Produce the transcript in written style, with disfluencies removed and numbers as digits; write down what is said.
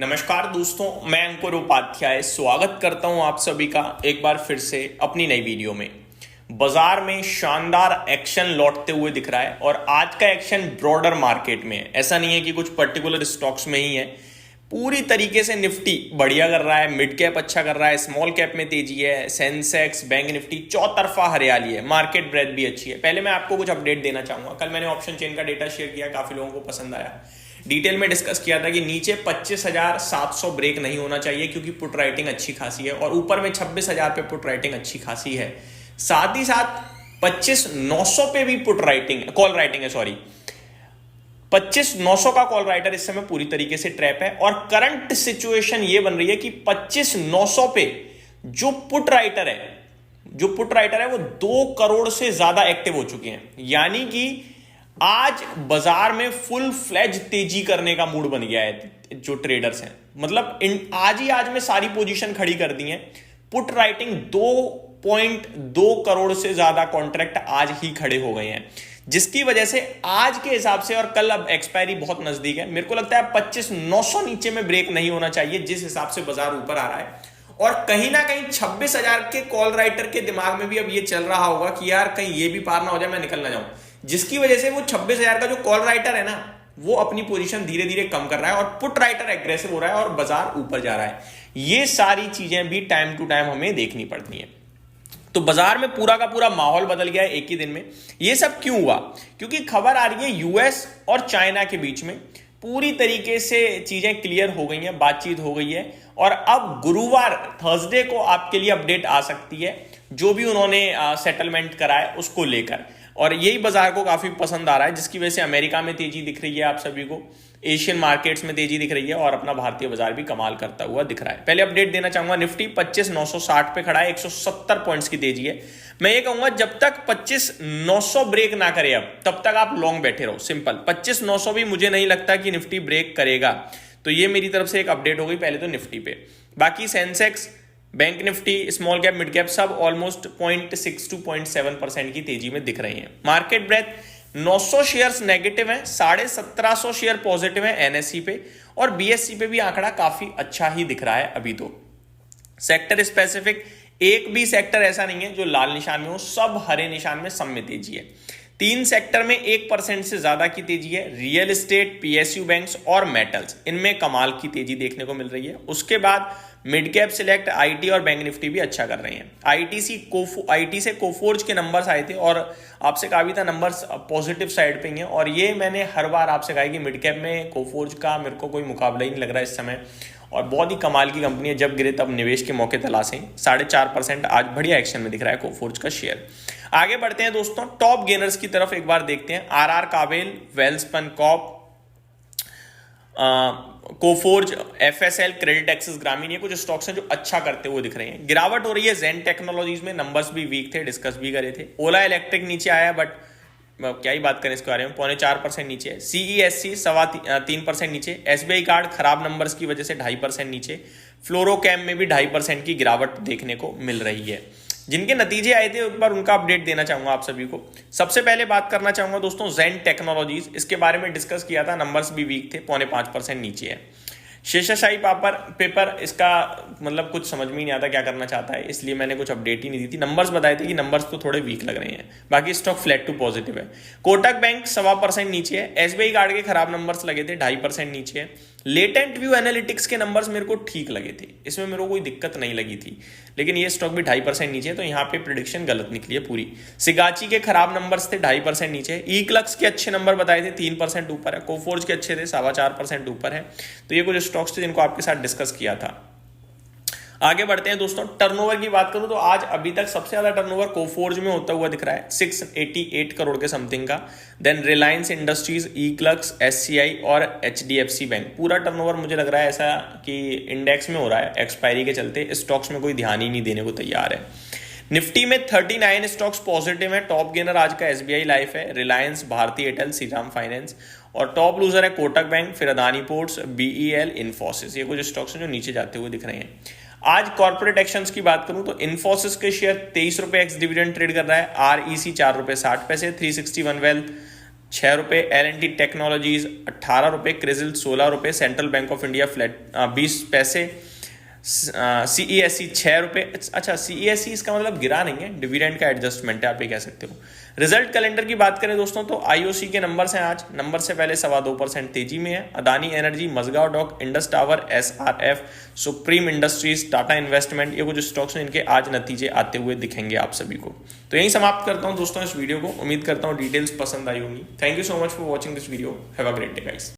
नमस्कार दोस्तों, मैं अंकुर उपाध्याय स्वागत करता हूं आप सभी का एक बार फिर से अपनी नई वीडियो में। बाजार में शानदार एक्शन लौटते हुए दिख रहा है और आज का एक्शन ब्रॉडर मार्केट में है। ऐसा नहीं है कि कुछ पर्टिकुलर स्टॉक्स में ही है, पूरी तरीके से निफ्टी बढ़िया कर रहा है, मिड कैप अच्छा कर रहा है, स्मॉल कैप में तेजी है, सेंसेक्स, बैंक निफ्टी चौतरफा हरियाली है, मार्केट ब्रेथ भी अच्छी है। पहले मैं आपको कुछ अपडेट देना चाहूंगा। कल मैंने ऑप्शन चेन का डेटा शेयर किया, काफी लोगों को पसंद आया। डिटेल में डिस्कस किया था कि नीचे 25,700 ब्रेक नहीं होना चाहिए क्योंकि पुट राइटिंग अच्छी खासी है और ऊपर में 26,000 पे पुट राइटिंग अच्छी खासी है। साथ ही साथ 25,900 पे भी पुट राइटिंग कॉल राइटिंग है, सॉरी 25,900 का कॉल राइटर इस समय पूरी तरीके से ट्रैप है और करंट सिचुएशन ये बन रही है कि 25,900 पे जो पुट राइटर है वो 2 करोड़ से ज्यादा एक्टिव हो चुके हैं। यानी कि आज बाजार में फुल फ्लेज तेजी करने का मूड बन गया है जो ट्रेडर्स हैं। मतलब आज में सारी पोजीशन खड़ी कर दी है। पुट राइटिंग 2.2 करोड़ से ज्यादा कॉन्ट्रैक्ट आज ही खड़े हो गए हैं, जिसकी वजह से आज के हिसाब से, और कल अब एक्सपायरी बहुत नजदीक है, मेरे को लगता है 25,900 नीचे में ब्रेक नहीं होना चाहिए जिस हिसाब से बाजार ऊपर आ रहा है। और कहीं ना कहीं 26,000 के कॉल राइटर के दिमाग में भी अब ये चल रहा होगा कि यार कहीं ये भी पार ना हो जाए, मैं निकल ना जाऊं, जिसकी वजह से वो 26,000 का जो कॉल राइटर है ना, वो अपनी पोजीशन धीरे धीरे कम कर रहा है और पुट राइटर एग्रेसिव हो रहा है और बाजार ऊपर जा रहा है। ये सारी चीजें भी टाइम टू टाइम हमें देखनी पड़ती हैं। तो बाजार में पूरा का पूरा माहौल बदल गया है एक ही दिन में। ये सब क्यों हुआ? क्योंकि खबर आ रही है यूएस और चाइना के बीच में पूरी तरीके से चीजें क्लियर हो गई हैं, बातचीत हो गई है और अब गुरुवार थर्सडे को आपके लिए अपडेट आ सकती है जो भी उन्होंने सेटलमेंट करा है उसको लेकर। और यही बाजार को काफी पसंद आ रहा है, जिसकी वजह से अमेरिका में तेजी दिख रही है आप सभी को, एशियन मार्केट्स में तेजी दिख रही है और अपना भारतीय बाजार भी कमाल करता हुआ दिख रहा है। पहले अपडेट देना चाहूंगा, निफ्टी 25,960 पे खड़ा है, 170 पॉइंट्स की तेजी है। मैं ये कहूंगा जब तक 25,900 ब्रेक ना करे अब तब तक आप लॉन्ग बैठे रहो, सिंपल। 25,900 भी मुझे नहीं लगता कि निफ्टी ब्रेक करेगा। तो ये मेरी तरफ से एक अपडेट हो गई पहले तो निफ्टी पे। बाकी Sensex, bank Nifty, small cap, mid cap सब ऑलमोस्ट 0.6 to 0.7% की तेजी में दिख रही हैं। मार्केट ब्रेथ 900 शेयर्स नेगेटिव हैं, 1750 शेयर पॉजिटिव हैं एनएसई पे और बीएसई पे भी आंकड़ा काफी अच्छा ही दिख रहा है अभी तो। सेक्टर स्पेसिफिक एक भी सेक्टर ऐसा नहीं है जो लाल निशान में हो, सब हरे निशान में, सब में तेजी है। 3 सेक्टर में 1% से ज्यादा की तेजी है, रियल एस्टेट, पीएसयू बैंक्स और मेटल्स, इनमें कमाल की तेजी देखने को मिल रही है। उसके बाद मिड कैप, सिलेक्ट, आईटी और बैंक निफ्टी भी अच्छा कर रहे हैं। आईटी से कोफोर्ज के नंबर्स आए थे और आपसे कहा भी था नंबर्स पॉजिटिव साइड पे ही हैं और ये मैंने हर बार आपसे कहा कि मिड कैप में कोफोर्ज का मेरे को कोई मुकाबला ही नहीं लग रहा इस समय और बहुत ही कमाल की कंपनी है। जब गिरे तब निवेश के मौके तलाशें। 4.5% आज बढ़िया एक्शन में दिख रहा है कोफोर्ज का शेयर। आगे बढ़ते हैं दोस्तों, टॉप गेनर्स की तरफ एक बार देखते हैं। RR Kabel, Welspun corp, Coforge, FSL, credit access Grameen, ये कुछ स्टॉक्स हैं जो अच्छा करते हुए दिख रहे हैं। गिरावट हो रही है जेन टेक्नोलॉजीज में, नंबर्स भी वीक थे, डिस्कस भी करे थे। ओला इलेक्ट्रिक नीचे आया बट क्या ही बात करें इसके बारे में, 0.4% नीचे है। सीईएससी 3.25% नीचे। एसबीआई कार्ड खराब नंबर्स की वजह से 2.5% नीचे। फ्लोरोकैम में भी 2.5% की गिरावट देखने को मिल रही है। जिनके नतीजे आए थे एक बार उनका अपडेट देना चाहूंगा आप सभी को। सबसे पहले बात करना चाहूंगा दोस्तों जेन टेक्नोलॉजीज, इसके बारे में डिस्कस किया था, नंबर्स भी वीक थे, 0.5% नीचे है। शेषशाही पेपर इसका मतलब कुछ समझ में नहीं आता क्या करना चाहता है, इसलिए मैंने कुछ अपडेट ही नहीं दी थी। नंबर्स बताए थे कि नंबर्स तो थोड़े वीक लग रहे हैं, बाकी स्टॉक फ्लैट टू पॉजिटिव है। कोटक बैंक 1.25% नीचे है। एसबीआई कार्ड के खराब नंबर्स लगे थे, 2.5% नीचे है। लेटेंट व्यू एनालिटिक्स के नंबर्स मेरे को ठीक लगे थे, इसमें मेरे को कोई दिक्कत नहीं लगी थी, लेकिन ये स्टॉक भी 2.5% नीचे है, तो यहाँ पे प्रिडिक्शन गलत निकली है पूरी। सिगाची के खराब नंबर्स थे, 2.5% नीचे। ई क्लक्स के अच्छे नंबर बताए थे, 3% ऊपर है। कोफोर्ज के अच्छे थे, 4.25% ऊपर है। तो ये कुछ स्टॉक्स थे जिनको आपके साथ डिस्कस किया था। आगे बढ़ते हैं दोस्तों, टर्नओवर की बात करूं तो आज अभी तक सबसे ज्यादा टर्नओवर कोफोर्ज में होता हुआ दिख रहा है, 688 करोड़ के समथिंग का। देन रिलायंस इंडस्ट्रीज, ई क्लक्स, एससीआई और एचडीएफसी बैंक। पूरा टर्नओवर मुझे लग रहा है ऐसा कि इंडेक्स में हो रहा है, एक्सपायरी के चलते स्टॉक्स में कोई ध्यान ही नहीं देने को तैयार है। निफ्टी में 39 स्टॉक्स पॉजिटिव है। टॉप गेनर आज का एसबीआई लाइफ है, रिलायंस, भारती एयरटेल, श्रीराम फाइनेंस और टॉप लूजर है कोटक बैंक, फिर अदानी पोर्ट्स, बीईएल, इन्फोसिस। ये कुछ स्टॉक्स हैं जो नीचे जाते हुए दिख रहे हैं। आज कॉर्पोरेट एक्शंस की बात करूं तो इन्फोसिस के शेयर 23 रुपए एक्स डिविडेंड ट्रेड कर रहा है। आरईसी 4 रुपए 60 पैसे। 361 वेल्थ ₹6, L&T टेक्नोलॉजीज 18 रुपये, क्रिजिल 16 रुपये, central bank of India flat 20 पैसे, CESE 6 रुपये। अच्छा, CESE इसका मतलब गिरा नहीं है, डिविडेंड का एडजस्टमेंट है, आप ये कह सकते हो। रिजल्ट कैलेंडर की बात करें दोस्तों तो IOC के नंबर्स हैं आज, नंबर से पहले 2.25% तेजी में है। Adani energy, Mazagon dock, Indus tower, SRF, supreme industries, Tata investment, ये कुछ स्टॉक्स हैं, इनके आज नतीजे आते हुए दिखेंगे आप सभी को। तो यही समाप्त करता हूं दोस्तों इस वीडियो को। उम्मीद करता हूं डिटेल्स पसंद आई होंगी। Thank you so much for watching this video. Have a great day guys.